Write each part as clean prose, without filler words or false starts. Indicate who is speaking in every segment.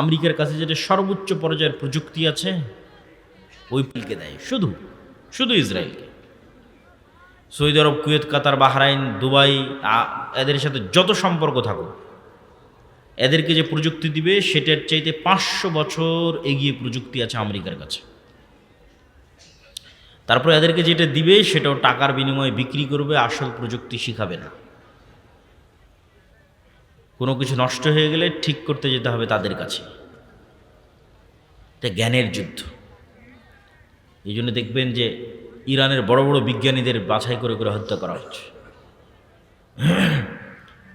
Speaker 1: আমেরিকার কাছে যেটা সর্বোচ্চ পর্যায়ের প্রযুক্তি আছে ওই পিলকে দেয়, শুধু শুধু ইসরায়েলকে। সৌদি আরব, কুয়েত, কাতার, বাহরাইন, দুবাই, এদের সাথে যত সম্পর্ক থাকুক, এদেরকে যে প্রযুক্তি দিবে সেটার চাইতে 500 বছর এগিয়ে প্রযুক্তি আছে আমেরিকার কাছে। তারপর এদেরকে যেটা দিবে সেটাও টাকার বিনিময়ে বিক্রি করবে, আসল প্রযুক্তি শিখাবে না। কোনো কিছু নষ্ট হয়ে গেলে ঠিক করতে যেতে হবে তাদের কাছে। এটা জ্ঞানের যুদ্ধ। এই জন্য দেখবেন যে ইরানের বড় বড় বিজ্ঞানীদের বাছাই করে করে হত্যা করা হচ্ছে।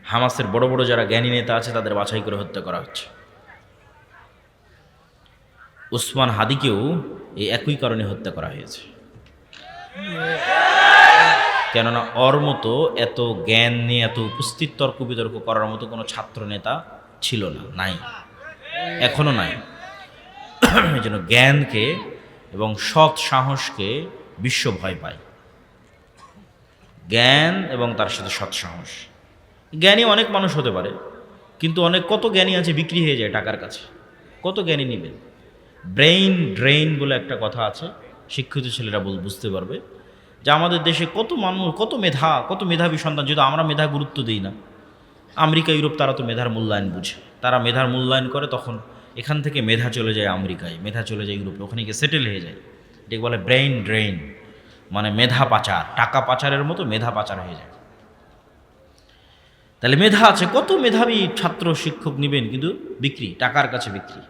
Speaker 1: হামাসের বড় বড় যারা জ্ঞানী নেতা আছে তাদের বাছাই করে হত্যা করা হচ্ছে। উসমান হাদিকেও এই একই কারণে হত্যা করা হয়েছে। কেননা ওর মতো এত জ্ঞান নিয়ে এত উপস্থিত তর্ক বিতর্ক করার মতো কোনো ছাত্র নেতা ছিল না, নাই, এখনো নাই। এই জন্য জ্ঞানকে এবং সৎ সাহসকে বিশ্ব ভয় পায়। জ্ঞান এবং তার সাথে সৎ সাহস। জ্ঞানী অনেক মানুষ হতে পারে, কিন্তু কত জ্ঞানী আছে বিক্রি হয়ে যায় টাকার কাছে। কত জ্ঞানী নেবেন? ব্রেইন ড্রেইন বলে একটা কথা আছে, শিক্ষিত ছেলেরা বুঝতে পারবে যে আমাদের দেশে কত মানুষ, কত মেধাবী সন্তান, যদি আমরা মেধা গুরুত্ব দিই না। আমেরিকা, ইউরোপ তারা তো মেধার মূল্যায়ন বুঝে, তারা মেধার মূল্যায়ন করে, তখন এখান থেকে মেধা চলে যায় আমেরিকায়, মেধা চলে যায় ইউরোপে, ওখানে গিয়ে সেটেল হয়ে যায়। এটাকে বলে ব্রেইন ড্রেইন, মানে মেধা পাচার, টাকা পাচারের মতো মেধা পাচার হয়ে যায়। তাহলে মেধা আছে, কত মেধাবী ছাত্র শিক্ষক নেবেন, কিন্তু বিক্রি, টাকার কাছে বিক্রি।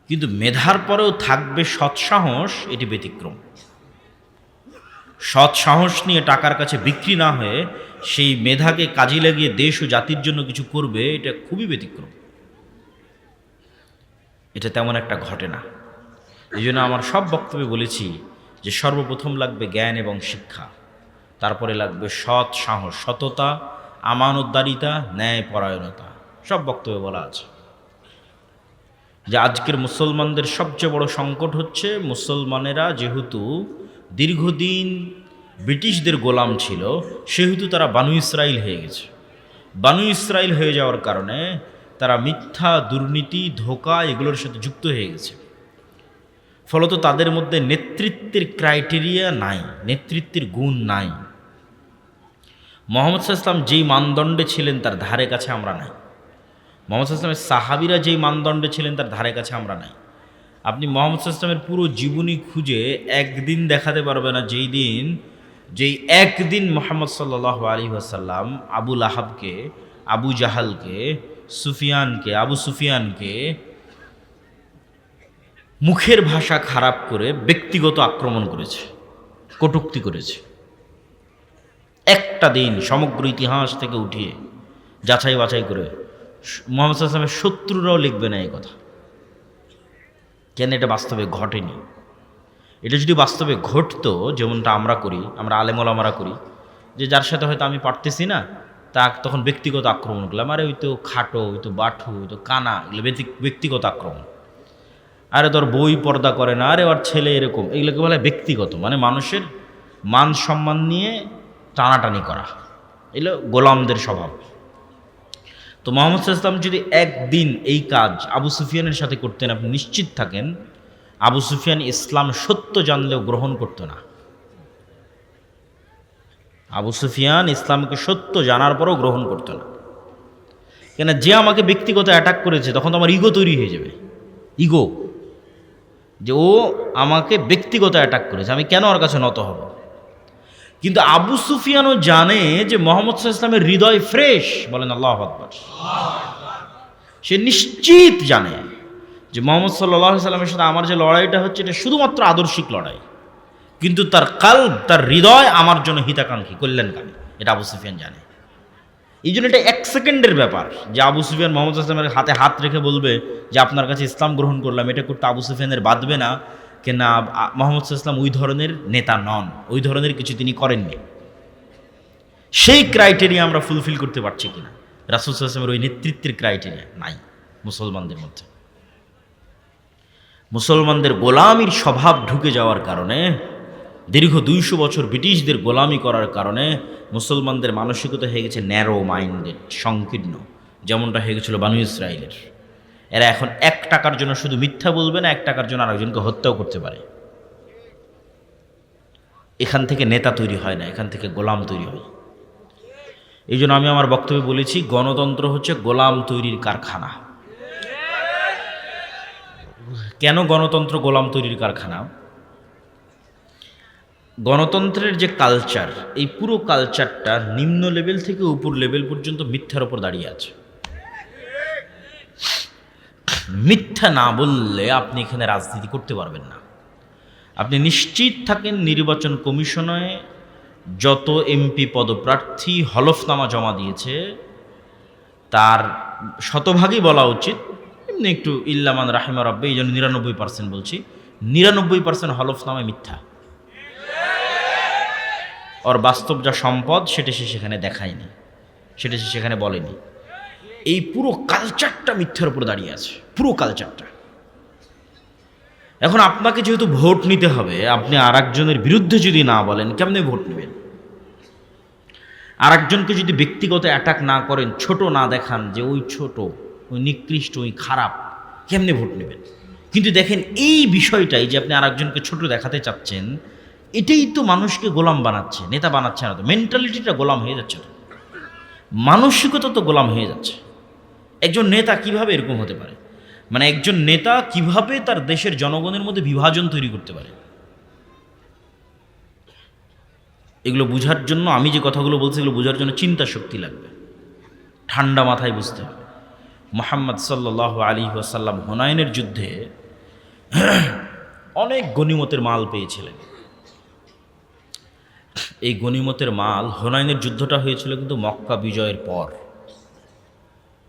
Speaker 1: কিন্তু মেধার পরেও থাকবে সৎসাহস, এটি ব্যতিক্রম। সৎসাহস নিয়ে টাকার কাছে বিক্রি না হয়ে সেই মেধাকে কাজে লাগিয়ে দেশ ও জাতির জন্য কিছু করবে, এটা খুবই ব্যতিক্রম। এটা তেমন একটা ঘটে না। এই জন্য আমার সব বক্তব্যে বলেছি যে সর্বপ্রথম লাগবে জ্ঞান এবং শিক্ষা, তারপরে লাগবে সৎ সাহস, সততা, আমানতদারিতা, ন্যায় পরায়ণতা। সব বক্তব্যে বলা আছে যে আজকের মুসলমানদের সবচেয়ে বড় সংকট হচ্ছে, মুসলমানেরা যেহেতু দীর্ঘদিন ব্রিটিশদের গোলাম ছিল, সেহেতু তারা বানু ইসরাইল হয়ে গেছে। বানু ইসরাইল হয়ে যাওয়ার কারণে তারা মিথ্যা, দুর্নীতি, ধোঁকা এগুলোর সাথে যুক্ত হয়ে গেছে। ফলত তাদের মধ্যে নেতৃত্বের ক্রাইটেরিয়া নাই, নেতৃত্বের গুণ নাই। মুহাম্মদ সাল্লাল্লাহু আলাইহি ওয়াসাল্লাম যেই মানদণ্ডে ছিলেন তার ধারে কাছে আমরা নাই। মুহাম্মদ সাল্লাল্লাহু আলাইহি ওয়াসাল্লামের সাহাবীরা যেই মানদণ্ডে ছিলেন তার ধারে কাছে আমরা নাই। আপনি মুহাম্মদ সাল্লাল্লাহু আলাইহি ওয়াসাল্লামের পুরো জীবনী খুঁজে একদিন দেখাতে পারবে না যেই একদিন মুহাম্মদ সাল্লাল্লাহু আলাইহি ওয়াসাল্লাম আবু লাহাবকে, আবু জাহালকে, আবু সুফিয়ানকে মুখের ভাষা খারাপ করে ব্যক্তিগত আক্রমণ করেছে, কটূক্তি করেছে। একটা দিন সমগ্র ইতিহাস থেকে উঠিয়ে যাচাই বাছাই করে মুহাম্মদ সাল্লাল্লাহু আলাইহি ওয়াসাল্লামের শত্রুরাও লিখবে না এই কথা। কেন? এটা বাস্তবে ঘটেনি। এটা যদি বাস্তবে ঘটতো, যেমনটা আমরা করি, আমরা আলেম ওলামারা করি, যে যার সাথে হয়তো আমি পারতেছি না, তা তখন ব্যক্তিগত আক্রমণ করলাম, আরে ওই তো খাটো, ওই তো বাঠু, ওই তো কানা, এগুলো ব্যক্তিগত আক্রমণ। আরে তোর বই পর্দা করে না, আরে ওর ছেলে এরকম, এগুলোকে বলে ব্যক্তিগত, মানে মানুষের মান সম্মান নিয়ে টানাটানি করা। এগুলো গোলামদের স্বভাব। তো মুহাম্মদ সাল্লাল্লাহু আলাইহি ওয়াসাল্লাম যদি একদিন এই কাজ আবু সুফিয়ানের সাথে করতেন, আপনি নিশ্চিত থাকেন আবু সুফিয়ান ইসলাম সত্য জানলেও গ্রহণ করতো না। আবু সুফিয়ান ইসলামকে সত্য জানার পরও গ্রহণ করতো না। কেন? যে আমাকে ব্যক্তিগত অ্যাটাক করেছে, তখন তো আমার ইগো তৈরি হয়ে যাবে। ইগো, যে ও আমাকে ব্যক্তিগত অ্যাটাক করেছে, আমি কেন ওর কাছে নত হব? কিন্তু আবু সুফিয়ানও জানে যে মুহাম্মদ সাল্লাল্লাহু আলাইহি ওয়াসাল্লামের হৃদয় ফ্রেশ, বলেন আল্লাহু আকবার। সে নিশ্চিত জানে যে মুহাম্মদ সাল্লাল্লাহু আলাইহি ওয়াসাল্লামের সাথে আমার যে লড়াইটা হচ্ছে, এটা শুধুমাত্র আদর্শিক লড়াই, কিন্তু তার কলব, তার হৃদয় আমার জন্য হিতাকাঙ্ক্ষী, কল্যাণকামী। এটা আবু সুফিয়ান জানে। এই জন্য এটা 1 সেকেন্ডের ব্যাপার যে আবু সুফিয়ান মুহাম্মদ সাল্লাল্লাহু আলাইহি ওয়াসাল্লামের হাতে হাত রেখে বলবে যে আপনার কাছে ইসলাম গ্রহণ করলাম, এটা করতে আবু সুফিয়ানের বাঁধবে না। কেন? মুহাম্মদ সাল্লাল্লাহু আলাইহি ওয়াসাল্লাম ওই ধরনের নেতা নন, ওই ধরনের কিছু তিনি করেননি। সেই ক্রাইটেরিয়া আমরা ফুলফিল করতে পারছি কিনা? রাসূল সাল্লাল্লাহু আলাইহি ওয়াসাল্লামের ওই নেতৃত্বের ক্রাইটেরিয়া নাই মুসলমানদের মধ্যে। মুসলমানদের গোলামির স্বভাব ঢুকে যাওয়ার কারণে, দীর্ঘ 200 বছর ব্রিটিশদের গোলামি করার কারণে মুসলমানদের মানসিকতা হয়ে গেছে ন্যারো মাইন্ডেড, সংকীর্ণ, যেমনটা হয়ে গেছিল বানু ইসরাইলের। এরা এখন 1 টাকার জন্য শুধু মিথ্যা বলবে না, 1 টাকার জন্য আরেকজনকে হত্যাও করতে পারে। এখান থেকে নেতা তৈরি হয় না, এখান থেকে গোলাম তৈরি হয়। এই জন্য আমি আমার বক্তব্যে বলেছি, গণতন্ত্র হচ্ছে গোলাম তৈরির কারখানা। কেন গণতন্ত্র গোলাম তৈরির কারখানা? গণতন্ত্রের যে কালচার, এই পুরো কালচারটা নিম্ন লেভেল থেকে উপর লেভেল পর্যন্ত মিথ্যার ওপর দাঁড়িয়ে আছে। মিথ্যা না বললে আপনি এখানে রাজনীতি করতে পারবেন না। আপনি নিশ্চিত থাকেন নির্বাচন কমিশনে যত এমপি পদপ্রার্থী হলফনামা জমা দিয়েছে তার শতভাগই বলা উচিত, এমনি একটু ইল্লামান রাহিমা রব্বে, এই জন্য 99% বলছি, 99% হলফনামায় মিথ্যা। ওর বাস্তব যা সম্পদ সেটা সে সেখানে দেখায়নি, সেটা সে সেখানে বলেনি। এই পুরো কালচারটা মিথ্যার উপর দাঁড়িয়ে আছে, পুরো কালচারটা। এখন আপনাকে যেহেতু ভোট নিতে হবে, আপনি আর একজনের বিরুদ্ধে যদি না বলেন কেমনে ভোট নেবেন? আর একজনকে যদি ব্যক্তিগত অ্যাটাক না করেন, ছোট না দেখান যে ওই ছোট, ওই নিকৃষ্ট, ওই খারাপ, কেমনে ভোট নেবেন? কিন্তু দেখেন এই বিষয়টাই যে আপনি আর একজনকে ছোট দেখাতে চাচ্ছেন, এটাই তো মানুষকে গোলাম বানাচ্ছে, নেতা বানাচ্ছে না তো। মেন্টালিটিটা গোলাম হয়ে যাচ্ছে, তো মানসিকতা তো গোলাম হয়ে যাচ্ছে। একজন নেতা কিভাবে এরকম হতে পারে? মানে একজন নেতা কিভাবে তার দেশের জনগণের মধ্যে বিভাজন তৈরি করতে পারে? এগুলো বোঝার জন্য, আমি যে কথাগুলো বলছি এগুলো বোঝার জন্য চিন্তা শক্তি লাগবে, ঠান্ডা মাথায় বুঝতে হবে। মুহাম্মদ সাল্লাল্লাহু আলাইহি ওয়াসাল্লাম হুনাইনের যুদ্ধে অনেক গনিমতের মাল পেয়েছিলেন। এই গনিমতের মাল, হুনাইনের যুদ্ধটা হয়েছিল কিন্তু মক্কা বিজয়ের পর।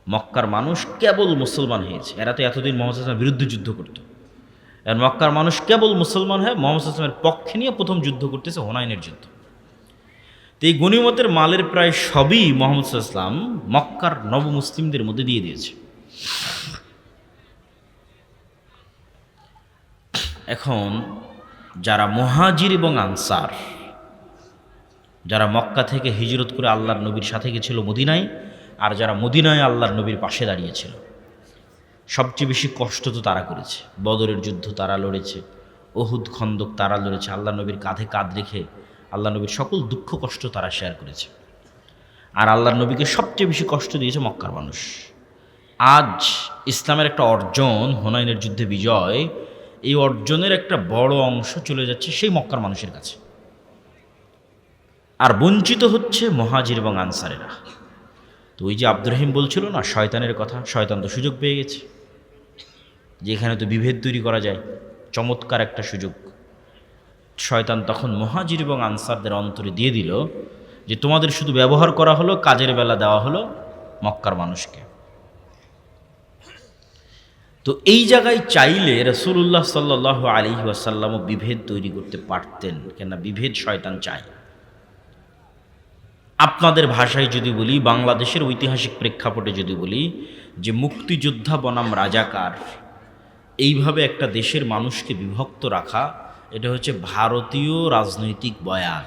Speaker 1: মক্কার মানুষ কেবল মুসলমান হয়েছে, এরা তো এতদিন মুহাম্মদ সাল্লাল্লাহু আলাইহি ওয়াসাল্লামের বিরুদ্ধে যুদ্ধ করত। আর মক্কার মানুষ কেবল মুসলমান হয়ে মুহাম্মদ সাল্লাল্লাহু আলাইহি ওয়াসাল্লামের পক্ষে নিয়ে প্রথম যুদ্ধ করতেছে, হুনাইনের যুদ্ধ। তো এই গনিমতের মালের প্রায় সবই মুহাম্মদ সাল্লাল্লাহু আলাইহি ওয়াসাল্লাম মক্কার নবমুসলিমদের মধ্যে দিয়ে দিয়েছে। এখন যারা মুহাজির এবং আনসার, যারা মক্কা থেকে হিজরত করে আল্লাহর নবীর সাথে গেছিল মদিনায়, আর যারা মদিনায় আল্লাহর নবীর পাশে দাঁড়িয়েছিল, সবচেয়ে বেশি কষ্ট তো তারা করেছে। বদরের যুদ্ধ তারা লড়েছে, উহুদ খন্দক তারা লড়েছে, আল্লাহ নবীর কাঁধে কাঁধ রেখে আল্লাহ নবীর সকল দুঃখ কষ্ট তারা শেয়ার করেছে। আর আল্লাহর নবীকে সবচেয়ে বেশি কষ্ট দিয়েছে মক্কার মানুষ। আজ ইসলামের একটা অর্জন, হুনাইনের যুদ্ধে বিজয়, এই অর্জনের একটা বড় অংশ চলে যাচ্ছে সেই মক্কার মানুষের কাছে, আর বঞ্চিত হচ্ছে মুহাজির এবং আনসারেরা। তো ওই যে আব্দুর রহিম বলছিল না শয়তানের কথা, শয়তান তো সুযোগ পেয়ে গেছে যে এখানে তো বিভেদ তৈরি করা যায়, চমৎকার একটা সুযোগ। শয়তান তখন মুহাজির এবং আনসারদের অন্তরে দিয়ে দিল যে তোমাদের শুধু ব্যবহার করা হলো, কাজের বেলা দেওয়া হলো মক্কার মানুষকে। তো এই জায়গায় চাইলে রাসূলুল্লাহ সাল্লাল্লাহু আলাইহি ওয়াসাল্লামও বিভেদ তৈরি করতে পারতেন, কেন বিভেদ শয়তান চায়। আপনাদের ভাষায় যদি বলি, বাংলাদেশের ঐতিহাসিক প্রেক্ষাপটে যদি বলি, যে মুক্তিযোদ্ধা বনাম রাজাকার, এইভাবে একটা দেশের মানুষকে বিভক্ত রাখা, এটা হচ্ছে ভারতীয় রাজনৈতিক বয়ান।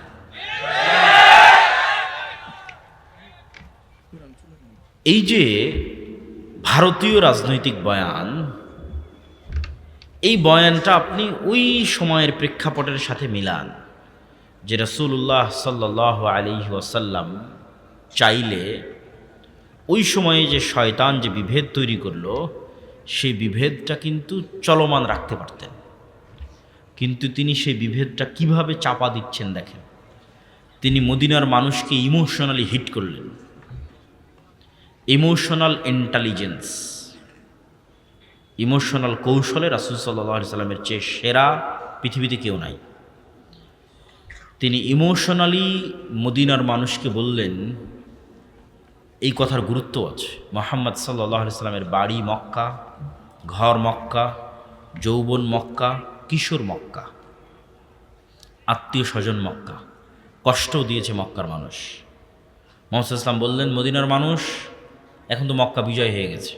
Speaker 1: এই যে ভারতীয় রাজনৈতিক বয়ান, এই বয়ানটা আপনি ওই সময়ের প্রেক্ষাপটের সাথে মিলান যে রাসূলুল্লাহ সাল্লাল্লাহু আলাইহি ওয়াসাল্লাম চাইলে ওই সময়ে যে শয়তান যে বিভেদ তৈরি করলো, সেই বিভেদটা কিন্তু চলমান রাখতে পারতেন। কিন্তু তিনি সেই বিভেদটা কিভাবে চাপা দিচ্ছেন দেখেন। তিনি মদিনার মানুষকে ইমোশনালি হিট করলেন। ইমোশনাল ইন্টেলিজেন্স, ইমোশনাল কৌশলে রাসূল সাল্লাল্লাহু আলাইহি সাল্লামের চেয়ে সেরা পৃথিবীতে কেউ নাই। তিনি ইমোশনালি মদিনার মানুষকে বললেন, এই কথার গুরুত্ব আছে, মুহাম্মদ সাল্লাল্লাহু আলাইহি সাল্লামের বাড়ি মক্কা, ঘর মক্কা, যৌবন মক্কা, কিশোর মক্কা, আত্মীয় স্বজন মক্কা, কষ্টও দিয়েছে মক্কার মানুষ। মুহাম্মদ সাল্লাল্লাহু আলাইহি সাল্লাম বললেন, মদিনার মানুষ এখন তো মক্কা বিজয় হয়ে গেছে,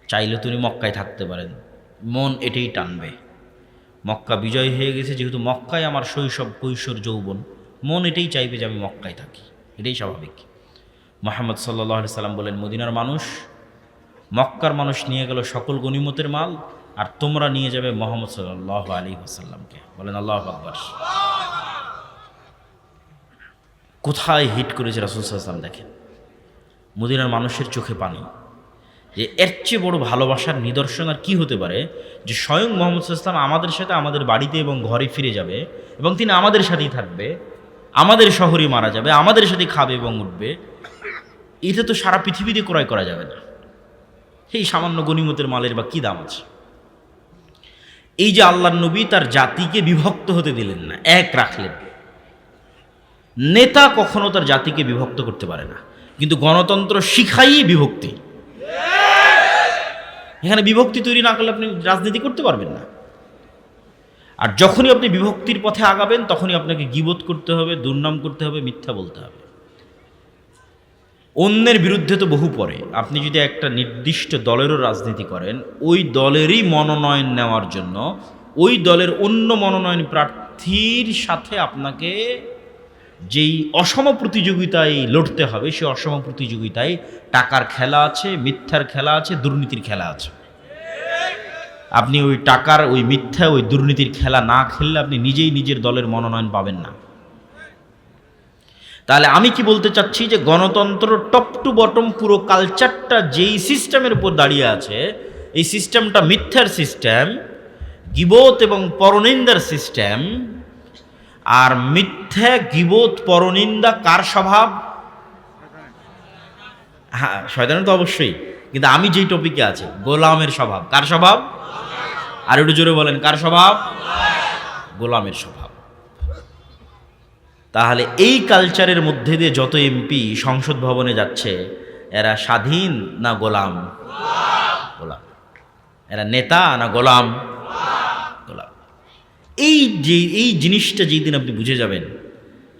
Speaker 1: চাইলে তুমি মক্কায় থাকতে পারেন, মন এটাই টানবে। মক্কা বিজয় হয়ে গেছে যেহেতু, মক্কায় আমার শৈশব কৈশোর যৌবন, মন এটাই চাইবে যে আমি মক্কায় থাকি, এটাই স্বাভাবিক। মুহাম্মদ সাল্লাল্লাহু আলাইহি সাল্লাম বলেন, মদিনার মানুষ মক্কার মানুষ নিয়ে গেল সকল গনিমতের মাল, আর তোমরা নিয়ে যাবে মুহাম্মদ সাল্লাল্লাহু আলাইহি ওয়াসাল্লামকে। বলেন আল্লাহু আকবার। কোথায় হিট করেছে রাসূল সাল্লাল্লাহু আলাইহি ওয়াসাল্লাম দেখেন। মদিনার মানুষের চোখে পানি, যে এর চেয়ে বড় ভালোবাসার নিদর্শন আর কি হতে পারে, যে স্বয়ং মুহাম্মদ সাল্লাল্লাহু আলাইহি ওয়াসাল্লাম আমাদের সাথে আমাদের বাড়িতে এবং ঘরে ফিরে যাবে, এবং তিনি আমাদের সাথেই থাকবে, আমাদের শহরে মারা যাবে, আমাদের সাথে খাবে এবং উঠবে। এটা তো সারা পৃথিবীতে ক্রয় করা যাবে না। এই সামান্য গনিমতের মালের বা কি দাম আছে? এই যে আল্লাহর নবী তার জাতিকে বিভক্ত হতে দিলেন না, এক রাখলেন। নেতা কখনো তার জাতিকে বিভক্ত করতে পারে না, কিন্তু গণতন্ত্র শিখাই বিভক্তি। এখানে বিভক্তি তৈরি না করলে আপনি রাজনীতি করতে পারবেন না। আর যখনই আপনি বিভক্তির পথে আগাবেন, তখনই আপনাকে গীবত করতে হবে, দুর্নাম করতে হবে, মিথ্যা বলতে হবে। অন্যের বিরুদ্ধে তো বহু পরে। আপনি যদি একটা নির্দিষ্ট দলেরও রাজনীতি করেন, ওই দলেরই মনোনয়ন নেওয়ার জন্য ওই দলের অন্য মনোনয়ন প্রার্থীর সাথে আপনাকে যেই অসম প্রতিযোগিতায় লড়তে হবে, সেই অসম প্রতিযোগিতায় টাকার খেলা আছে, মিথ্যার খেলা আছে, দুর্নীতির খেলা আছে। আপনি ওই টাকার, ওই মিথ্যা, ওই দুর্নীতির খেলা না খেললে আপনি নিজেই নিজের দলের মনোনয়ন পাবেন না। তাহলে আমি কি বলতে চাচ্ছি, যে গণতন্ত্র টপ টু বটম পুরো কালচারটা যেই সিস্টেমের উপর দাঁড়িয়ে আছে, এই সিস্টেমটা মিথ্যার সিস্টেম, গীবত এবং পরনিন্দার সিস্টেম। আর মিথ্যা, গীবত, পরনিন্দা কার স্বভাব? হ্যাঁ, শয়তানের তো অবশ্যই, কিন্তু আমি যেই টপিকে আছি, গোলামের স্বভাব। কার স্বভাব? আর একটু জোরে বলেন, কার স্বভাব? গোলামের স্বভাব। তাহলে এই কালচারের মধ্যে দিয়ে যত এমপি সংসদ ভবনে যাচ্ছে, এরা স্বাধীন না গোলাম? গোলাম। এরা নেতা না গোলাম? গোলাম। এই জিনিসটা যেই দিন আপনি বুঝে যাবেন,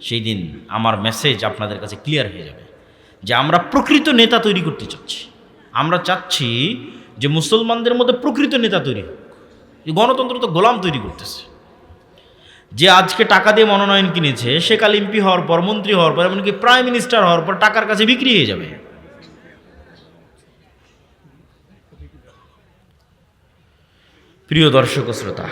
Speaker 1: সেই দিন আমার মেসেজ আপনাদের কাছে ক্লিয়ার হয়ে যাবে, যে আমরা প্রকৃত নেতা তৈরি করতে চাচ্ছি। আমরা চাচ্ছি যে মুসলমানদের মধ্যে প্রকৃত নেতা তৈরি হোক। গণতন্ত্র তো গোলাম তৈরি করতেছে। যে আজকে টাকা দিয়ে মনোনয়ন কিনেছে, সে কাল এমপি হওয়ার পর, মন্ত্রী হওয়ার পর, এমনকি প্রাইম মিনিস্টার হওয়ার পর টাকার কাছে বিক্রি হয়ে যাবে। প্রিয় দর্শক ও শ্রোতা,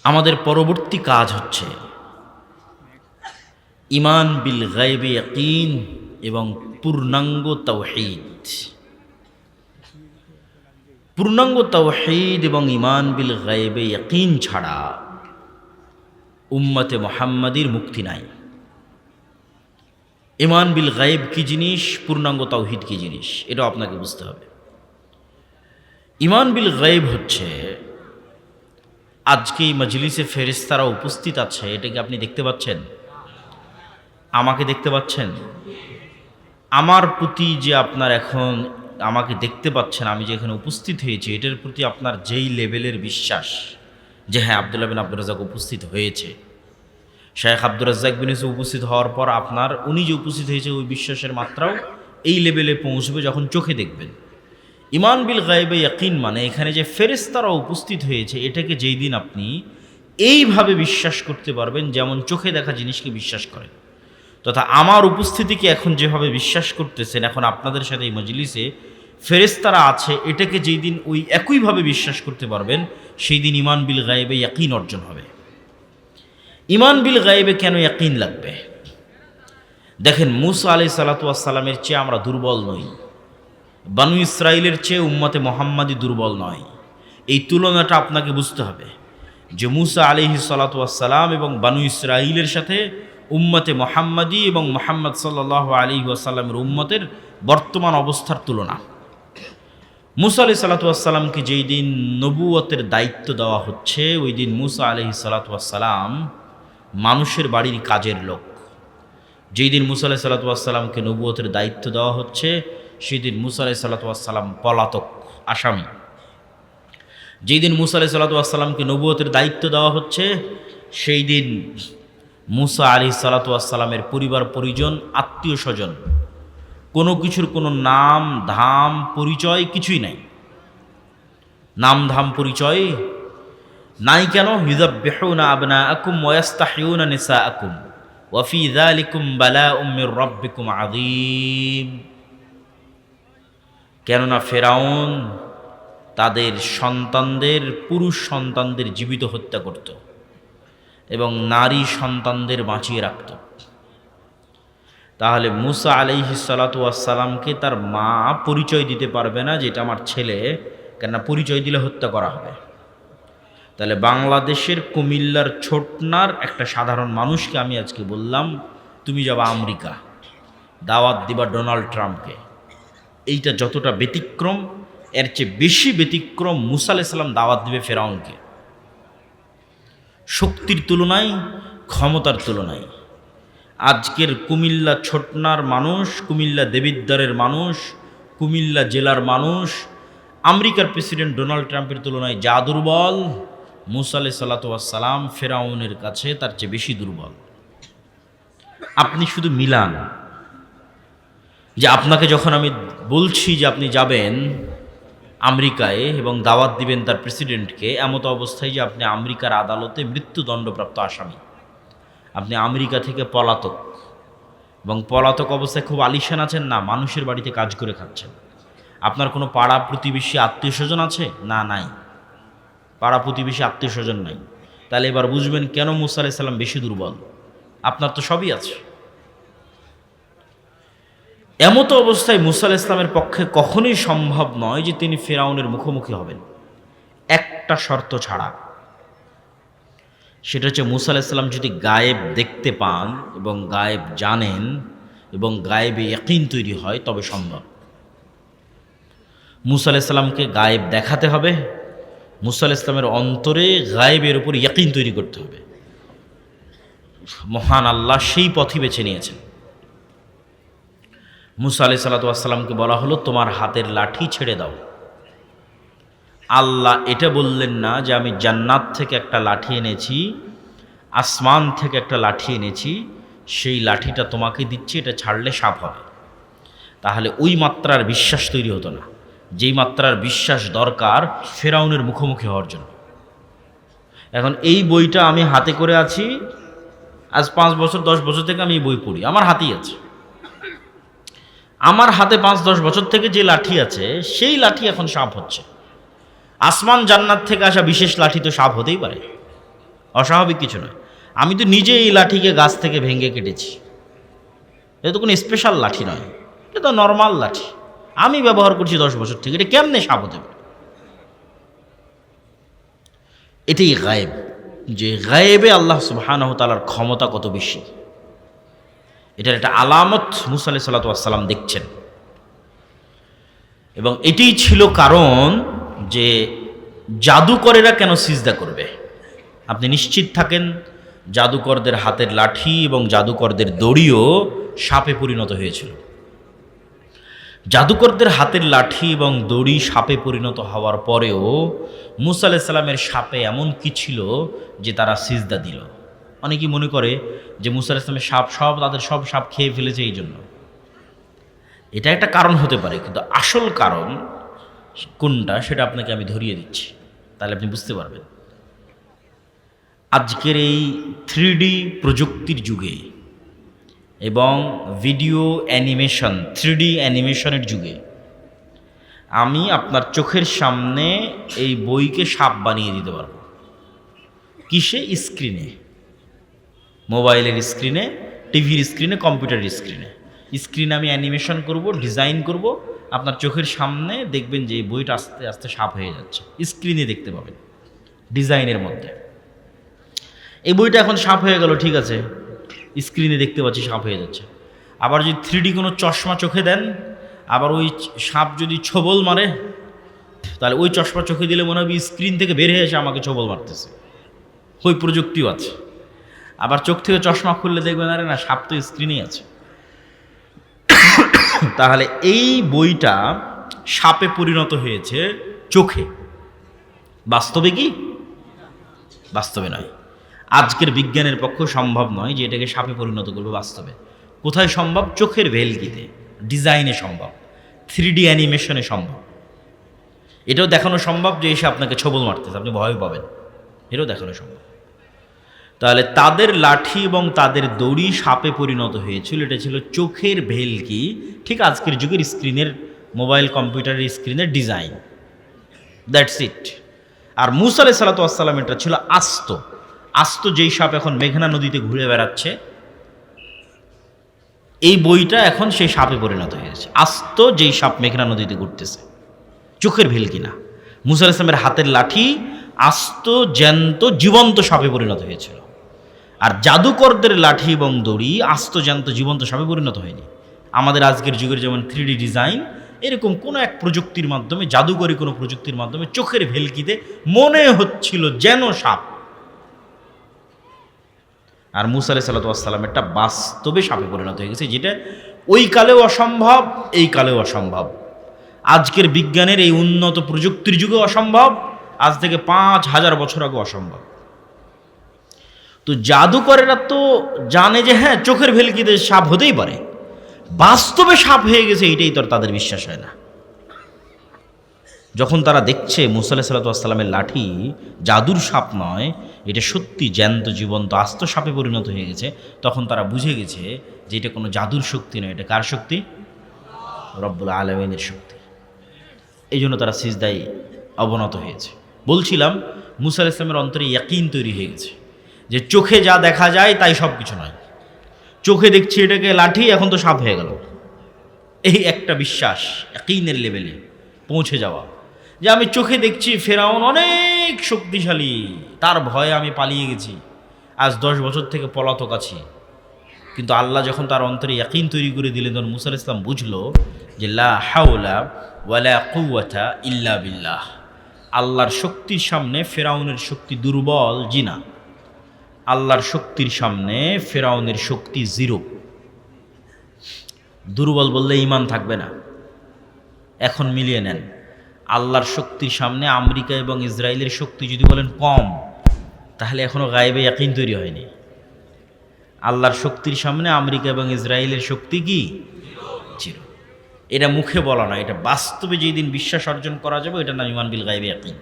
Speaker 1: আমাদের পরবর্তী কাজ হচ্ছে ঈমান বিল গায়বে ইয়াকিন এবং পূর্ণাঙ্গ তাওহীদ। পূর্ণাঙ্গ তাওহীদ এবং ঈমান বিল গায়বে ইয়াকিন ছাড়া উম্মতে মুহাম্মাদির মুক্তি নাই। ঈমান বিল গায়ব কি জিনিস, পূর্ণাঙ্গ তাওহীদ কি জিনিস, এটা আপনাকে বুঝতে হবে। ঈমান বিল গায়ব হচ্ছে, আজকে এই মজলিসে ফেরেশতারা উপস্থিত আছে, এটাকে আপনি দেখতে পাচ্ছেন? আমাকে দেখতে পাচ্ছেন? আমার প্রতি যে আপনার এখন আমাকে দেখতে পাচ্ছেন, আমি যে এখানে উপস্থিত হয়েছি, এটার প্রতি আপনার যেই লেভেলের বিশ্বাস, যে হ্যাঁ আব্দুল্লাহ বিন আব্দুর রাজ্জাক উপস্থিত হয়েছে, শেখ আব্দুর রাজ্জাক বিন ইউসুফ উপস্থিত হওয়ার পর আপনার উনি যে উপস্থিত হয়েছে, ওই বিশ্বাসের মাত্রাও এই লেভেলে পৌঁছবে যখন চোখে দেখবেন। ঈমান বিল গায়বে ইয়াকিন মানে এখানে যে ফেরেশতারা উপস্থিত হয়েছে, এটাকে যেই দিন আপনি এইভাবে বিশ্বাস করতে পারবেন, যেমন চোখে দেখা জিনিসকে বিশ্বাস করেন, তথা আমার উপস্থিতিকে এখন যেভাবে বিশ্বাস করতেছেন, এখন আপনাদের সাথে এই মজলিসে ফেরেশতারা আছে, এটাকে যেই দিন ওই একইভাবে বিশ্বাস করতে পারবেন, সেই দিন ঈমান বিল গায়বে ইয়াকিন অর্জন হবে। ঈমান বিল গায়বে কেন ইয়াকিন লাগবে? দেখেন, মূসা আলাইহিস সালাতু ওয়াস সালামের চেয়ে আমরা দুর্বল নই, বানু ইসরাইলের চেয়ে উম্মতে মুহাম্মাদি দুর্বল নয়। এই তুলনাটা আপনাকে বুঝতে হবে, যে মূসা আলাইহিস সালাতু ওয়াস সালাম এবং বানু ইসরাইলের সাথে উম্মতে মুহাম্মাদি এবং মুহাম্মদ সাল্লাল্লাহু আলাইহি ওয়াসাল্লামের উম্মতের বর্তমান অবস্থার তুলনা। মূসা আলাইহিস সালাতু ওয়াস সালামকে যেই দিন নবুয়তের দায়িত্ব দেওয়া হচ্ছে, ওই দিন মূসা আলাইহিস সালাতু ওয়াস সালাম মানুষের বাড়ির কাজের লোক। যেই দিন মূসা আলাইহিস সালাতু ওয়াস সালামকে নবুয়তের দায়িত্ব দেওয়া হচ্ছে, সেই দিন মূসা আলাইহিস সালাতু ওয়াস সালাম পলাতক, আসামি। যেই দিন মূসা আলাইহিস সালাতু ওয়াস সালামকে নবুয়তের দায়িত্ব দেওয়া হচ্ছে, সেই দিন মূসা আলাইহিস সালাতু ওয়াস সালামের পরিবার পরিজন, আত্মীয় স্বজন, কোনো কিছুর কোনো নাম ধাম পরিচয় কিছুই নাই। নাম ধাম পরিচয় নাই কেন? ইউযাব্বিহুনা আবনাআকুম ওয়া ইস্তাহইয়ুনা নিসাআকুম, ওয়াফি যালিকুম বালাউম মির রাব্বিকুম আযীম। কেননা ফেরাউন তাদের সন্তানদের, পুরুষ সন্তানদের জীবিত হত্যা করত এবং নারী সন্তানদের বাঁচিয়ে রাখত। তাহলে মুসা আলাইহিস সালাতু ওয়াস সালামকে তার মা পরিচয় দিতে পারবে না যে এটা আমার ছেলে, কেননা পরিচয় দিলে হত্যা করা হবে। তাহলে বাংলাদেশের কুমিল্লার ছোটনার একটা সাধারণ মানুষকে আমি আজকে বললাম, তুমি যাবা আমেরিকা, দাওয়াত দিবা ডোনাল্ড ট্রাম্পকে। এইটা যতটা ব্যতিক্রম, এর চেয়ে বেশি ব্যতিক্রম মুসা আলাইহিস সালাম দাওয়াত দিবে ফেরাউনকে। শক্তির তুলনায়, ক্ষমতার তুলনায় আজকের কুমিল্লা ছোটনার মানুষ, কুমিল্লা দেবিদ্বারের মানুষ, কুমিল্লা জেলার মানুষ আমেরিকার প্রেসিডেন্ট ডোনাল্ড ট্রাম্পের তুলনায় যা দুর্বল, মুসা আলাইহিস সালাতু ওয়াস সালাম ফেরাউনের কাছে তার চেয়ে বেশি দুর্বল। আপনি শুধু মিলান যে আপনাকে যখন আমি বলছি যে আপনি যাবেন আমেরিকায় এবং দাওয়াত দিবেন তার প্রেসিডেন্টকে, এমত অবস্থায় যে আপনি আমেরিকার আদালতে মৃত্যুদণ্ডপ্রাপ্ত আসামি, আপনি আমেরিকা থেকে পলাতক, এবং পলাতক অবস্থায় খুব আলিশান আছেন না, মানুষের বাড়িতে কাজ করে খাচ্ছেন। আপনার কোনো পাড়া প্রতিবেশী আত্মীয় স্বজন আছে? না, নাই। পাড়া প্রতিবেশী আত্মীয় স্বজন নাই। তাহলে এবার বুঝবেন কেন মুসা আলাইহিস সালাম বেশি দুর্বল। আপনার তো সবই আছে। এমতো অবস্থায় মুসা আলাইহিস সালামের পক্ষে কখনোই সম্ভব নয় যে তিনি ফেরাউনের মুখোমুখি হবেন, একটা শর্ত ছাড়া। সেটা হচ্ছে মুসা আলাইহিস সালাম যদি গায়েব দেখতে পান এবং গায়েব জানেন এবং গায়েবে ইয়াকিন তৈরি হয়, তবে সম্ভব। মুসা আলাইহিস সালামকে গায়েব দেখাতে হবে, মুসা আলাইহিস সালামের অন্তরে গায়েবের উপর ইয়াকিন তৈরি করতে হবে। মহান আল্লাহ সেই পথই বেছে নিয়েছেন। মুসা আলাইহিস সালাতু ওয়াস সালামকে বলা হলো, তোমার হাতের লাঠি ছেড়ে দাও। আল্লাহ এটা বললেন না যে আমি জান্নাত থেকে একটা লাঠি এনেছি, আসমান থেকে একটা লাঠি এনেছি, সেই লাঠিটা তোমাকে দিচ্ছি, এটা ছাড়লে সাপ হবে। তাহলে ওই মাত্রার বিশ্বাস তৈরি হতো না, যেই মাত্রার বিশ্বাস দরকার ফেরাউনের মুখোমুখি হওয়ার জন্য। এখন এই বইটা আমি হাতে করে আছি, আজ 5 বছর 10 বছর থেকে আমি এই বই পড়ি, আমার হাতেই আছে। আমার হাতে 5-10 বছর থেকে যে লাঠি আছে, সেই লাঠি এখন সাপ হচ্ছে। আসমান জান্নাত থেকে আসা বিশেষ লাঠি তো সাপ হতেই পারে, অস্বাভাবিক কিছু নয়। আমি তো নিজে এই লাঠিকে গাছ থেকে ভেঙে কেটেছি, এটা তো কোনো স্পেশাল লাঠি নয়, এটা তো নর্মাল লাঠি, আমি ব্যবহার করছি 10 বছর থেকে। এটা কেমনে সাপ হতে পারে? এটাই গায়েব, যে গায়েবে আল্লাহ সুবহানাহু ওয়া তাআলার ক্ষমতা কত বেশি, এটার একটা আলামত মুসা আলাইহিস সালাতু ওয়াস সালাম দেখছেন। এবং এটাই ছিল কারণ যে জাদুকরেরা কেন সিজদা করবে। আপনি নিশ্চিত থাকেন জাদুকরদের হাতের লাঠি এবং জাদুকরদের দড়িও সাপে পরিণত হয়েছিল। জাদুকরদের হাতের লাঠি এবং দড়ি সাপে পরিণত হওয়ার পরেও মুসা আলাইহিস সালামের সাপে এমন কি ছিল যে তারা সিজদা দিল। অনেকেই মনে করে যে মুসা আলাইহিস সালামের সাপ তাদের সব সাপ খেয়ে ফেলেছে, এই জন্য। এটা একটা কারণ হতে পারে, কিন্তু আসল কারণ কোনটা সেটা আপনাকে আমি ধরিয়ে দিচ্ছি, তাহলে আপনি বুঝতে পারবেন। আজকের এই 3D প্রযুক্তির যুগে এবং ভিডিও অ্যানিমেশন, 3D অ্যানিমেশনের যুগে আমি আপনার চোখের সামনে এই বইকে সাপ বানিয়ে দিতে পারবো। কিসে? স্ক্রিনে, মোবাইলের স্ক্রিনে, টিভির স্ক্রিনে, কম্পিউটারের স্ক্রিনে। স্ক্রিনে আমি অ্যানিমেশন করব, ডিজাইন করব, আপনার চোখের সামনে দেখবেন যে এই বইটা আস্তে আস্তে সাপ হয়ে যাচ্ছে, স্ক্রিনে দেখতে পাবেন ডিজাইনের মধ্যে। এই বইটা এখন সাপ হয়ে গেল, ঠিক আছে, স্ক্রিনে দেখতে পাচ্ছি সাপ হয়ে যাচ্ছে। আবার যদি 3D কোনো চশমা চোখে দেন, আবার ওই সাপ যদি ছোবল মারে, তাহলে ওই চশমা চোখে দিলে মনে হবে স্ক্রিন থেকে বের হয়ে এসে আমাকে ছোবল মারতেছে। ওই প্রযুক্তিও আছে। আবার চোখ থেকে চশমা খুললে দেখবেন আরে না, সাপ তো স্ক্রিনেই আছে। তাহলে এই বইটা সাপে পরিণত হয়েছে চোখে। বাস্তবে কি? বাস্তবে নয়। আজকের বিজ্ঞানের পক্ষে সম্ভব নয় যে এটাকে সাপে পরিণত করবে বাস্তবে। কোথায় সম্ভব? চোখের ভেলকিতে, ডিজাইনে সম্ভব, 3D অ্যানিমেশনে সম্ভব। এটাও দেখানো সম্ভব যে এসে আপনাকে ছোবল মারতেছে, আপনি ভয় পাবেন, এটাও দেখানো সম্ভব। তাহলে তাদের লাঠি এবং তাদের দড়ি সাপে পরিণত হয়েছিল। এটা ছিল চোখের ভেলকি, ঠিক আজকের যুগের স্ক্রিনের, মোবাইল কম্পিউটারের স্ক্রিনের ডিজাইন, দ্যাটস ইট। আর মুসা আলাইহিস সালাতু ওয়াস সালাম এটা ছিল আস্ত। আস্ত যেই সাপ এখন মেঘনা নদীতে ঘুরে বেড়াচ্ছে, এই বইটা এখন সেই সাপে পরিণত হয়েছে। আস্ত যেই সাপ মেঘনা নদীতে ঘুরতেছে, চোখের ভেলকি না। মুসা আলাইহিস সালামের হাতের লাঠি আস্ত জ্যান্ত জীবন্ত সাপে পরিণত হয়েছিল। আর জাদুকরদের লাঠি এবং দড়ি আস্ত জ্যান্ত জীবন্ত সাপে পরিণত হয়নি। আমাদের আজকের যুগের যেমন 3D ডিজাইন, এরকম কোনো এক প্রযুক্তির মাধ্যমে, জাদুকরী কোনো প্রযুক্তির মাধ্যমে চোখের ভেলকিতে মনে হচ্ছিল যেন সাপ। আর মুসা আলাইহিস সালাতু ওয়াস সালামেরটা বাস্তবে সাপে পরিণত হয়ে গেছে, যেটা ওই কালেও অসম্ভব, এই কালেও অসম্ভব। আজকের বিজ্ঞানের এই উন্নত প্রযুক্তির যুগে অসম্ভব, আজ থেকে 5000 বছর আগে অসম্ভব। তো জাদুকরেরা তো জানে যে হ্যাঁ, চোখের ভেলকিতে সাপ হতেই পারে, বাস্তবে সাপ হয়ে গেছে এইটাই তো তাদের বিশ্বাস হয় না। যখন তারা দেখছে মুসা আলাইহিস সালাতু ওয়াস সালামের লাঠি জাদুর সাপ নয়, এটা সত্যি জ্যান্ত জীবন্ত আস্ত সাপে পরিণত হয়ে গেছে, তখন তারা বুঝে গেছে যে এটা কোনো জাদুর শক্তি নয়, এটা কার শক্তি? রব্বুল আলামিনের শক্তি। এই জন্য তারা সিজদায় অবনত হয়েছে। বলছিলাম মুসা আলাইহিস সালামের অন্তরে ইয়াকিন তৈরি হয়ে গেছে যে চোখে যা দেখা যায় তাই সব কিছু নয়। চোখে দেখছি এটাকে লাঠি, এখন তো সাপ হয়ে গেল। এই একটা বিশ্বাস, ইয়াকিনের লেভেলে পৌঁছে যাওয়া, যে আমি চোখে দেখছি ফেরাউন অনেক শক্তিশালী, তার ভয়ে আমি পালিয়ে গেছি, আজ 10 বছর থেকে পলাতক আছি। কিন্তু আল্লাহ যখন তার অন্তরে ইয়াকিন তৈরি করে দিলেন, তখন মুসা আলাইহিস সালাম বুঝলো যে লা হাওলা ওয়ালা কুওয়াতা ইল্লা বিল্লাহ। আল্লাহর শক্তির সামনে ফেরাউনের শক্তি দুর্বল, জিনা। আল্লাহর শক্তির সামনে ফেরাউনের শক্তি জিরো। দুর্বল বললে ঈমান থাকবে না। এখন মিলিয়ে নেন, আল্লাহর শক্তির সামনে আমেরিকা এবং ইসরায়েলের শক্তি যদি বলেন কম, তাহলে এখনো গায়েবে ইয়াকিন তৈরি হয়নি। আল্লাহর শক্তির সামনে আমেরিকা এবং ইসরায়েলের শক্তি কি? জিরো। এটা মুখে বলা না, এটা বাস্তবে যেই দিন বিশ্বাস অর্জন করা যাবে, এটা নাম ঈমান বিল গায়বে ইয়াকিন।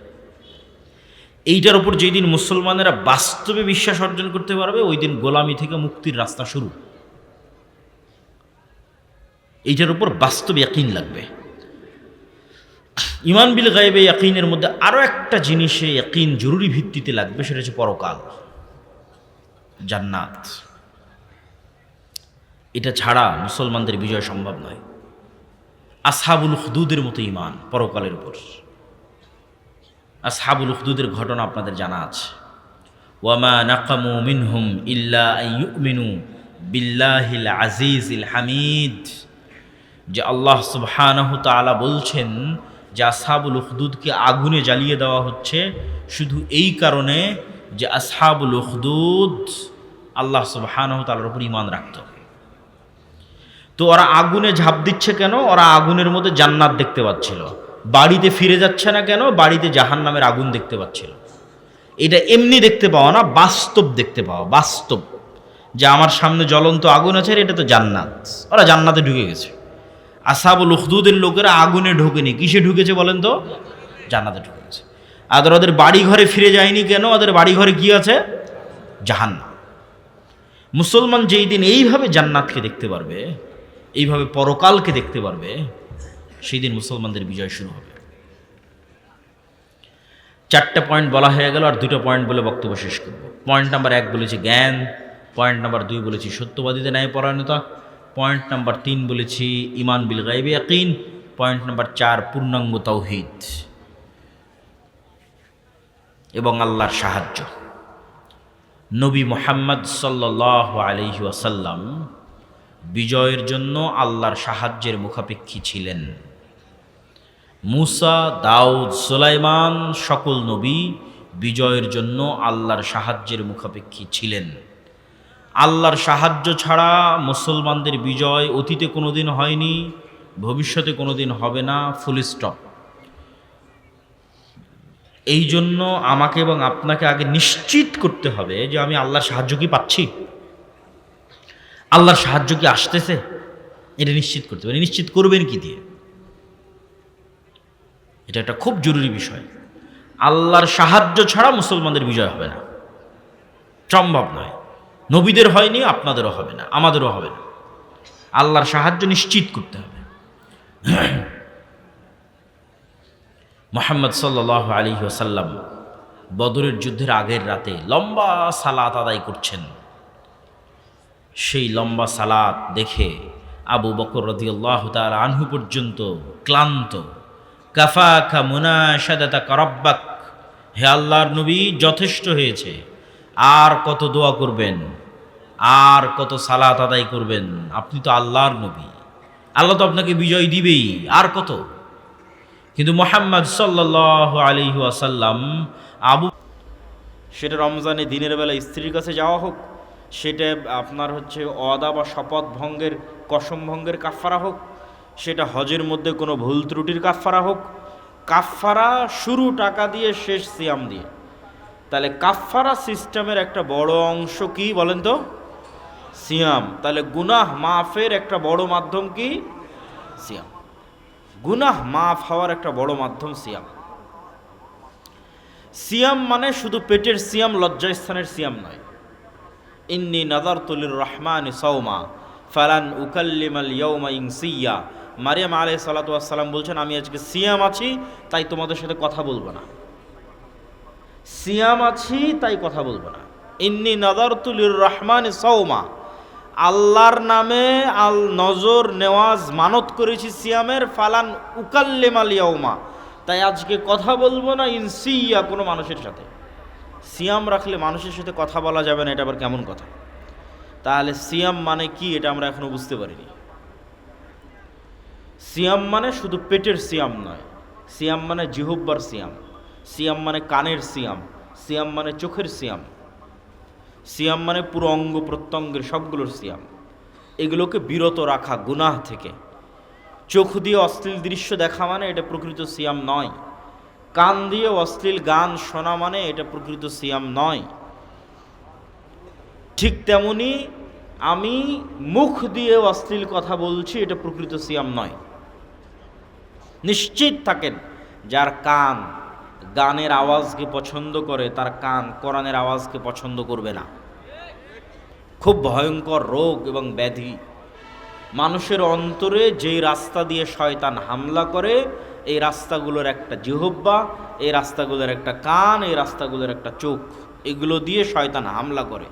Speaker 1: এইটার উপর যেই দিন মুসলমানেরা বাস্তবে বিশ্বাস অর্জন করতে পারবে, ওই দিন গোলামি থেকে মুক্তির রাস্তা শুরু। এইটার উপর বাস্তবে ইয়াকিন লাগবে। ঈমান বিল গায়বে ইয়াকিনের মধ্যে আরও একটা জিনিসে ইয়াকিন জরুরি ভিত্তিতে লাগবে, সেটা হচ্ছে পরকাল, জান্নাত। এটা ছাড়া মুসলমানদের বিজয় সম্ভব নয়। আসহাবুল উখদুদের মতো ঈমান পরকালের উপর। আসহাবুল উখদুদের ঘটনা আপনাদের জানা আছে। ওয়ামা নাকামু মিনহুম ইল্লা আন ইউমিনু বিল্লাহিল আজিজিল হামিদ। যে আল্লাহ সুবহানাহু তাআলা বলছেন যে আসহাবুল উখদুদকে আগুনে জ্বালিয়ে দেওয়া হচ্ছে শুধু এই কারণে যে আসহাবুল উখদুদ আল্লাহ সুবহানাহু তাআলার উপর ঈমান রাখত। তো ওরা আগুনে ঝাঁপ দিচ্ছে কেন? ওরা আগুনের মধ্যে জান্নাত দেখতে পাচ্ছিল। বাড়িতে ফিরে যাচ্ছে না কেন? বাড়িতে জাহান্নামের আগুন দেখতে পাচ্ছিল। এটা এমনি দেখতে পাওয়া না, বাস্তব দেখতে পাওয়া। বাস্তব যে আমার সামনে জ্বলন্ত আগুন আছে, এটা তো জান্নাত। ওরা জান্নাতে ঢুকে গেছে। আসহাবুল উখদুদের লোকেরা আগুনে ঢোকেনি, কিসে ঢুকেছে বলেন তো? জান্নাতে ঢুকে গেছে। আর ওদের বাড়ি ঘরে ফিরে যায়নি কেন? ওদের বাড়ি ঘরে কি আছে? জাহান্নাম। মুসলমান যেই দিন এইভাবে জান্নাতকে দেখতে পারবে, এইভাবে পরকালকে দেখতে পারবে, সেই দিন মুসলমানদের বিজয় শুরু হবে। 4টা পয়েন্ট বলা হয়ে গেল, আর 2টা পয়েন্ট বলে বক্তব্য শেষ করব। পয়েন্ট নাম্বার 1 বলেছি জ্ঞান, পয়েন্ট নাম্বার 2 বলেছি সত্যবাদীদের ন্যায়পরায়ণতা, পয়েন্ট নাম্বার 3 বলেছি ঈমান বিল গায়বে ইয়াকিন, পয়েন্ট নাম্বার 4 পূর্ণাঙ্গ তাওহীদ এবং আল্লাহর সাহায্য। নবী মুহাম্মদ সাল্লাল্লাহু আলাইহি ওয়াসাল্লাম বিজয়ের জন্য আল্লাহর সাহায্যের মুখাপেক্ষী ছিলেন। মুসা, দাউদ, সুলাইমান সকল নবী বিজয়ের জন্য আল্লাহর সাহায্যের মুখাপেক্ষী ছিলেন। আল্লাহর সাহায্য ছাড়া মুসলমানদের বিজয় অতীতে কোনোদিন হয়নি, ভবিষ্যতে কোনোদিন হবে না, ফুল স্টপ। এই জন্য আমাকে এবং আপনাকে আগে নিশ্চিত করতে হবে যে আমি আল্লাহর সাহায্য কি পাচ্ছি, আল্লাহর সাহায্য কি আসতেছে, এটা নিশ্চিত করতে হবে। নিশ্চিত করবেন কি দিয়ে? এটা একটা খুব জরুরি বিষয়। আল্লাহর সাহায্য ছাড়া মুসলমানদের বিজয় হবে না। সম্ভব নয়। নবীদের হয়নি, আপনাদেরও হবে না, আমাদেরও হবে না। আল্লাহর সাহায্য নিশ্চিত করতে হবে। মুহাম্মদ সাল্লাল্লাহু আলাইহি ওয়াসাল্লাম বদরের যুদ্ধের আগের রাতে লম্বা সালাত আদায় করছেন। সেই লম্বা সালাত দেখে আবু বকর রাদিয়াল্লাহু তাআলা আনহু পর্যন্ত ক্লান্ত। কাফাকা মুনাশাদাতাকা রাব্বাক, হে আল্লাহর নবী, যথেষ্ট হয়েছে। আর কত দোয়া করবেন, আর কত সালাত আদায় করবেন? আপনি তো আল্লাহর নবী, আল্লাহ তো আপনাকে বিজয় দিবেই, আর কত? কিন্তু মুহাম্মদ সাল্লাল্লাহু আলাইহি ওয়াসাল্লাম সেটা রমজানে দিনের বেলা স্ত্রীর কাছে যাওয়া হোক, সেটা আপনার হচ্ছে ওয়াদা বা শপথ ভঙ্গের, কসম ভঙ্গের কাফফারা হোক, সেটা হজের মধ্যে কোনো ভুল ত্রুটির কাফফারা হোক, কাফফারা শুরু টাকা দিয়ে, শেষ সিয়াম দিয়ে। তাহলে কাফফারা সিস্টেমের একটা বড় অংশ কি বলেন তো? সিয়াম। তাহলে গুনাহ মাফের একটা বড় মাধ্যম কি? সিয়াম। গুনাহ মাফ হওয়ার একটা বড় মাধ্যম সিয়াম। সিয়াম মানে শুধু পেটের সিয়াম, লজ্জাস্থানের সিয়াম নয়। ইন্নী নাযারতু লির-রাহমানি সাওমা ফালান উকাল্লিমাল ইয়াওমা ইনসিয়্যা। মারিয়াম আলাইহিস সালাতু ওয়াস সালাম বলছেন, আমি আজকে সিয়াম আছি, তাই তোমাদের সাথে কথা বলবো না। সিয়াম আছি তাই কথা বলবো না। ইন্নী নাযারতু লির-রাহমানি সাওমা, আল্লাহর নামে নজর নেওয়াজ মানত করেছি সিয়ামের। ফালান উকাল্লিমাল ইয়াওমা, তাই আজকে কথা বলবো না। ইনসিয়্যা, কোনো মানুষের সাথে। সিয়াম রাখলে মানুষের সাথে কথা বলা যাবে না, এটা আবার কেমন কথা? তাহলে সিয়াম মানে কি, এটা আমরা এখনো বুঝতে পারিনি। সিয়াম মানে শুধু পেটের সিয়াম নয়, সিয়াম মানে জিহ্বার সিয়াম, সিয়াম মানে কানের সিয়াম, সিয়াম মানে চোখের সিয়াম, সিয়াম মানে পুরো অঙ্গ প্রত্যঙ্গের সবগুলোর সিয়াম। এগুলোকে বিরত রাখা গুনাহ থেকে। চোখ দিয়ে অশ্লীল দৃশ্য দেখা মানে এটা প্রকৃত সিয়াম নয়। কান দিয়ে অশ্লীল গান শোনা মানে এটা প্রকৃত সিয়াম নয়। ঠিক তেমনি আমি মুখ দিয়ে অশ্লীল কথা বলছি, এটা প্রকৃত সিয়াম নয়। নিশ্চিত থাকেন, যার কান গানের আওয়াজকে পছন্দ করে, তার কান কোরআনের আওয়াজকে পছন্দ করবে না। খুব ভয়ঙ্কর রোগ এবং ব্যাধি। মানুষের অন্তরে যেই রাস্তা দিয়ে শয়তান হামলা করে, এই রাস্তাগুলোর একটা জিহ্বা, এই রাস্তাগুলোর একটা কান, এই রাস্তাগুলোর একটা চোখ, এগুলো দিয়ে শয়তান হামলা করে।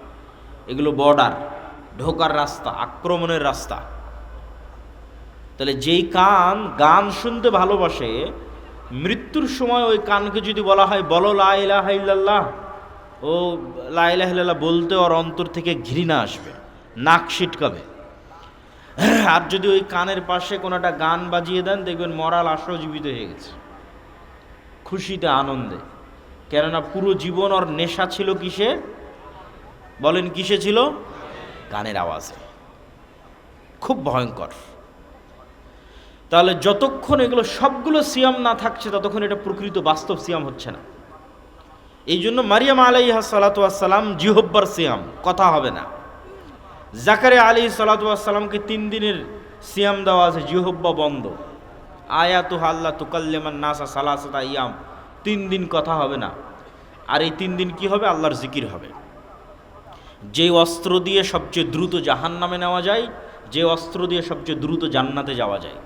Speaker 1: এগুলো বর্ডার, ঢোকার রাস্তা, আক্রমণের রাস্তা। তাহলে যেই কান গান শুনতে ভালোবাসে, মৃত্যুর সময় ওই কানকে যদি বলা হয় বলো লা ইলাহা ইল্লাল্লাহ, ও লা ইলাহা ইল্লাল্লাহ বলতে ওর অন্তর থেকে ঘৃণা আসবে, নাক ছিটকাবে। আর যদি ওই কানের পাশে কোনো একটা গান বাজিয়ে দেন, দেখবেন মরা লাশও জীবিত হয়ে গেছে, খুশিতে আনন্দে। কেননা পুরো জীবন ওর নেশা ছিল কিসে? বলেন কিসে ছিল? গানের আওয়াজে। খুব ভয়ঙ্কর। তাহলে যতক্ষণ এগুলো সবগুলো সিয়াম না থাকছে, ততক্ষণ এটা প্রকৃত বাস্তব সিয়াম হচ্ছে না। এই জন্য মারিয়াম আলাইহিস সালাতু ওয়াস সালাম জিহ্বার সিয়াম, কথা হবে না। জাকারিয়া আলাইহিস সালাতু ওয়াস সালামকে 3 দিনের সিয়াম দেওয়া আছে, জিহ্বা বন্ধ। আয়াতু আল্লাহ তুকাল্লিমান নাসা সালাসাতা ইয়াম, 3 দিন কথা হবে না। আর এই 3 দিন কি হবে? আল্লাহর জিকির হবে। যে অস্ত্র দিয়ে সবচেয়ে দ্রুত জাহান্নামে নেওয়া যায়, যে অস্ত্র দিয়ে সবচেয়ে দ্রুত জান্নাতে যাওয়া যায়।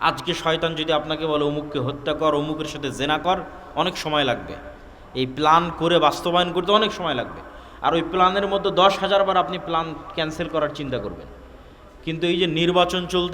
Speaker 1: আজকে শয়তান যদি আপনাকে বলে অমুককে হত্যা কর, অমুকের সাথে জেনা কর, অনেক সময় লাগবে। এই প্ল্যান করে বাস্তবায়ন করতে অনেক সময় লাগবে। আর ওই প্ল্যানের মধ্যে 10,000 বার আপনি প্ল্যান ক্যান্সেল করার চিন্তা করবেন। কিন্তু এই যে নির্বাচন চলতে